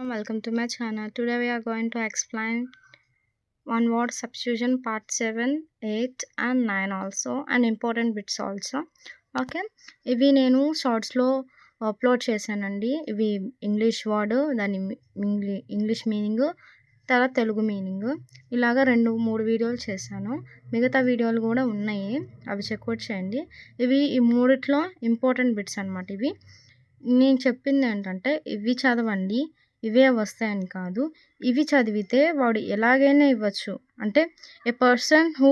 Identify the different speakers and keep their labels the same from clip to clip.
Speaker 1: welcome to my channel. Today we are going to explain one word substitution part 7, 8 and 9 also and important bits also. Okay, ఇవి నేను షార్ట్స్లో upload చేశానండి. ఇవి English word, దాని English meaning, తర్వాత Telugu meaning, ఇలాగా 2-3 వీడియోలు చేశాను. మిగతా వీడియోలు కూడా ఉన్నాయి, అవి చెక్అవుట్ చేయండి. ఇవి ఈ మూడిట్లో ఇంపార్టెంట్ బిట్స్ అనమాట. ఇవి నేను చెప్పింది ఏంటంటే ఇవి చదవండి, ఇవే వస్తాయని కాదు. ఇవి చదివితే వాడు ఎలాగైనా ఇవ్వచ్చు. అంటే ఏ పర్సన్ హూ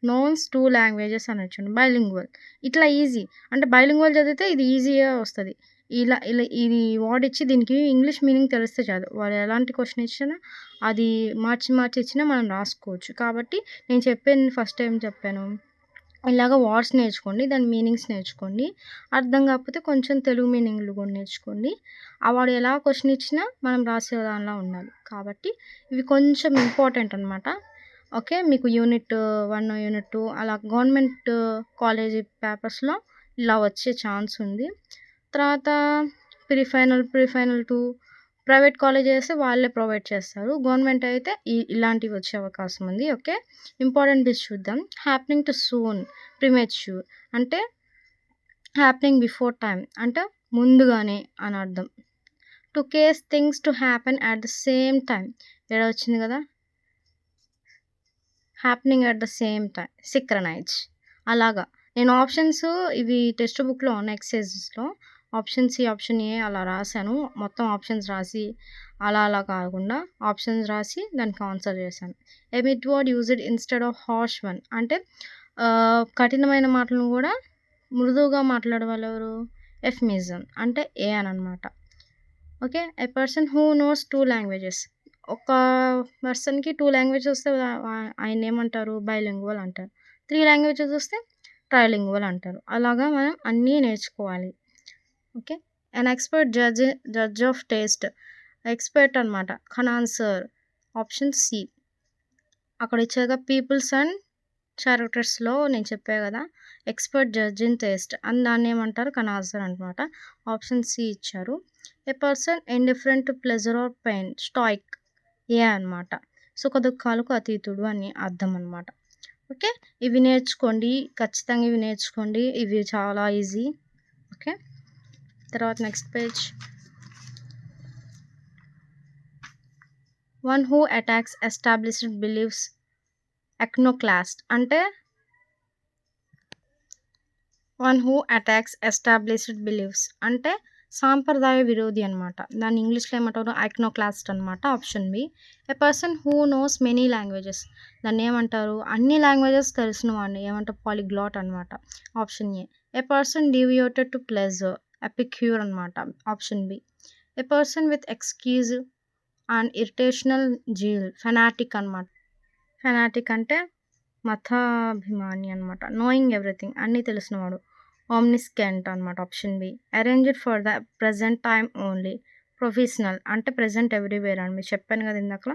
Speaker 1: నోన్స్ 2 లాంగ్వేజెస్ అనొచ్చు, బైలింగ్వల్. ఇట్లా ఈజీ, అంటే బైలింగ్వల్ చదివితే ఇది ఈజీగా వస్తుంది. ఇలా ఇలా ఇది వర్డ్ ఇచ్చి దీనికి ఇంగ్లీష్ మీనింగ్ తెలిస్తే చాలు, వాడు ఎలాంటి క్వశ్చన్ ఇచ్చినా అది మార్చి ఇచ్చినా మనం రాసుకోవచ్చు. కాబట్టి నేను చెప్పింది ఫస్ట్ టైం చెప్పాను, ఇలాగ వర్డ్స్ నేర్చుకోండి, దాని మీనింగ్స్ నేర్చుకోండి. అర్థం కాకపోతే కొంచెం తెలుగు మీనింగ్లు కూడా నేర్చుకోండి. వాడు ఎలా క్వశ్చన్ ఇచ్చినా మనం రాసే దానిలో ఉండాలి. కాబట్టి ఇవి కొంచెం ఇంపార్టెంట్ అనమాట. ఓకే, మీకు యూనిట్ 1, యూనిట్ 2 అలా గవర్నమెంట్ కాలేజీ పేపర్స్లో ఇలా వచ్చే ఛాన్స్ ఉంది. తర్వాత ప్రీ ఫైనల్ 2 ప్రైవేట్ కాలేజెస్ వాళ్ళే ప్రొవైడ్ చేస్తారు. గవర్నమెంట్ అయితే ఇలాంటివి వచ్చే అవకాశం ఉంది. ఓకే, ఇంపార్టెంట్ బిట్స్ చూద్దాం. హ్యాపెనింగ్ టు సూన్, ప్రిమేచ్యూర్ అంటే హ్యాపెనింగ్ బిఫోర్ టైం అంటే ముందుగానే అని అర్థం. To case things to happen at the same time, ఏడా వచ్చింది కదా, happening at the same time, synchronize. అలాగా నేను ఆప్షన్స్ ఇవి టెక్స్ట్ బుక్లో ఉన్న ఎక్సర్సైజెస్లో ఆప్షన్ సి, ఆప్షన్ ఏ అలా రాశాను. మొత్తం ఆప్షన్స్ రాసి అలా కాకుండా ఆప్షన్స్ రాసి దానికి ఆన్సర్ చేశాను. Emit word used instead of harsh one అంటే కఠినమైన మాటలను కూడా మృదువుగా మాట్లాడే వాళ్ళు ఎవరు, ఎఫ్మిజం అంటే ఏ అని అనమాట. Okay, A person who nose 2 languages, ఒక పర్సన్కి 2 లాంగ్వేజెస్ వస్తే ఆయన ఏమంటారు, బైలింగ్వల్ అంటారు. 3 లాంగ్వేజెస్ వస్తే ట్రైలింగ్వల్ అంటారు. అలాగా మనం అన్నీ నేర్చుకోవాలి. Okay, an expert judge of taste, expert అనమాట, కనాన్సర్ ఆప్షన్ సి. అక్కడ ఇచ్చాక పీపుల్స్ అండ్ క్యారెక్టర్స్లో నేను చెప్పా కదా, ఎక్స్పర్ట్ జడ్జ్ ఇన్ టేస్ట్ అని దాన్ని ఏమంటారు, కనాన్సర్ అనమాట. ఆప్షన్ సి ఇచ్చారు. A person indifferent to pleasure or pain, stoic A అనమాట. సుఖ దుఃఖాలకు అతీతుడు అని అర్థం అనమాట. ఓకే, ఇవి నేర్చుకోండి, ఖచ్చితంగా ఇవి నేర్చుకోండి, ఇవి చాలా ఈజీ. ఓకే, తర్వాత next page. One who attacks established beliefs, iconoclast అంటే one who attacks established beliefs అంటే సాంప్రదాయ విరోధి అనమాట. దాన్ని ఇంగ్లీష్లో ఏమంటారు, ఐక్నోక్లాస్ట్ అనమాట. Option B. A person who knows many languages, దాన్ని ఏమంటారు, అన్ని లాంగ్వేజెస్ తెలిసిన వాడిని ఏమంటారు, పాలిగ్లాట్ అనమాట. Option A. A person deviated to pleasure, epicure అనమాట. Option B. A person with excuse and irrational zeal, fanatic అనమాట. ఫెనాటిక్ అంటే మతాభిమాని అనమాట. నోయింగ్ ఎవ్రీథింగ్, అన్నీ తెలిసినవాడు, ఆమ్నిస్కెంట్ అనమాట. Option B. Arranged for the present time only, professional అంటే present everywhere అని మీకు చెప్పాను కదా ఇందాక.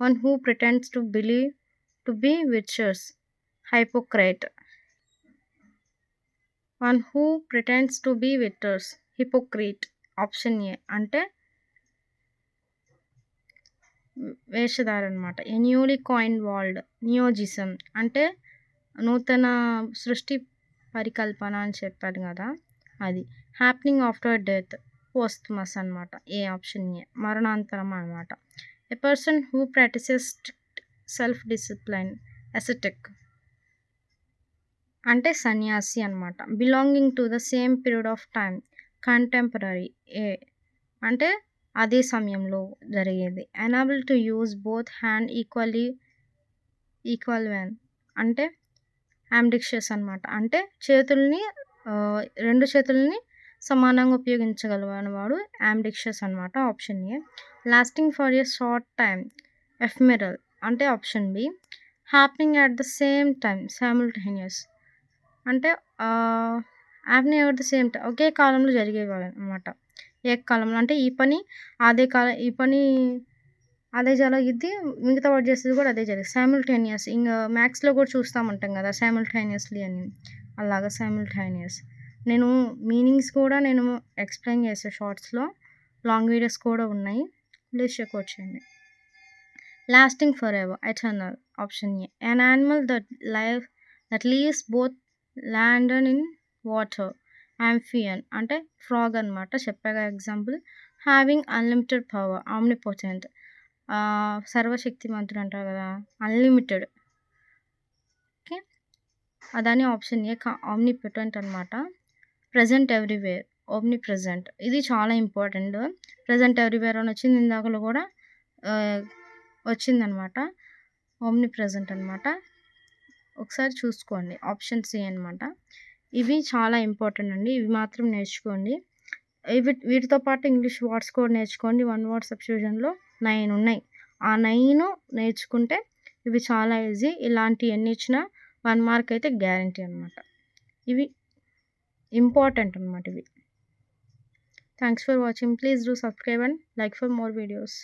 Speaker 1: One who pretends to believe to be virtuous, hypocrite. One who pretends to be virtuous, hypocrite. Option A అంటే వేషధార అనమాట. A newly coin word, neologism అంటే నూతన సృష్టి పరికల్పన అని చెప్పాను కదా అది. హ్యాపెనింగ్ ఆఫ్టర్ డెత్, పోస్ట్మస్ అనమాట. ఏ ఆప్షన్ ఏ, మరణాంతరం అనమాట. A person who practises self discipline, ascetic అంటే సన్యాసి అనమాట. Belonging to the same period of time, contemporary. A అంటే అదే సమయంలో జరిగేది. Enable to use both hand equal when అంటే అంబిషియస్ అనమాట. అంటే రెండు చేతుల్ని సమానంగా ఉపయోగించగలవాడు అంబిషియస్ అనమాట. Option A. Lasting for a short time, ephemeral అంటే option B. Happening at the same time, simultaneous అంటే happening at the same time ఒకే కాలంలో జరిగేవాడు అనమాట. ఏకకాలంలో అంటే ఈ పని అదే జరిగిద్ది, మిగతా వాడు చేసేది కూడా అదే జరిగింది. సైమల్టేనియస్, ఇంకా మ్యాథ్స్లో కూడా చూస్తూ ఉంటాం కదా సైమల్టేనియస్లీ అని, అలాగా సైమల్టేనియస్. నేను మీనింగ్స్ కూడా ఎక్స్ప్లెయిన్ చేసే షార్ట్స్లో, లాంగ్ వీడియోస్ కూడా ఉన్నాయి, లిస్ట్ చెక్ అవుట్ చేయండి. Lasting for ever, eternal, option A. An animal that lives both land and in water. Amphibian అంటే ఫ్రాగ్ అనమాట, చెప్పాగా example. Having unlimited power, omnipotent, సర్వశక్తిమంతుడు అంటారు కదా, అన్లిమిటెడ్. ఓకే, అదని ఆప్షన్ ఏ ఆమ్నిపోటెంట్ అనమాట. ప్రజెంట్ ఎవ్రీవేర్, ఓమ్ని ప్రజెంట్, ఇది చాలా ఇంపార్టెంట్. ప్రజెంట్ ఎవ్రీవేర్ అని వచ్చింది, ఇందాకలో కూడా వచ్చిందనమాట. ఓమ్ని ప్రజెంట్ అనమాట, ఒకసారి చూసుకోండి. ఆప్షన్ సి అనమాట. ఇవి చాలా ఇంపార్టెంట్ అండి, ఇవి మాత్రం నేర్చుకోండి. వీటితో పాటు ఇంగ్లీష్ వర్డ్స్ కూడా నేర్చుకోండి. 1 వర్డ్ సబ్స్టిట్యూషన్లో 9 ఉన్నాయి. ఆ 9 నేర్చుకుంటే ఇవి చాలా ఈజీ. ఇలాంటి ఎన్ని ఇచ్చినా 1 మార్క్ అయితే గ్యారంటీ అనమాట. ఇవి ఇంపార్టెంట్ అనమాట ఇవి. Thanks for watching. Please do subscribe and like for more videos.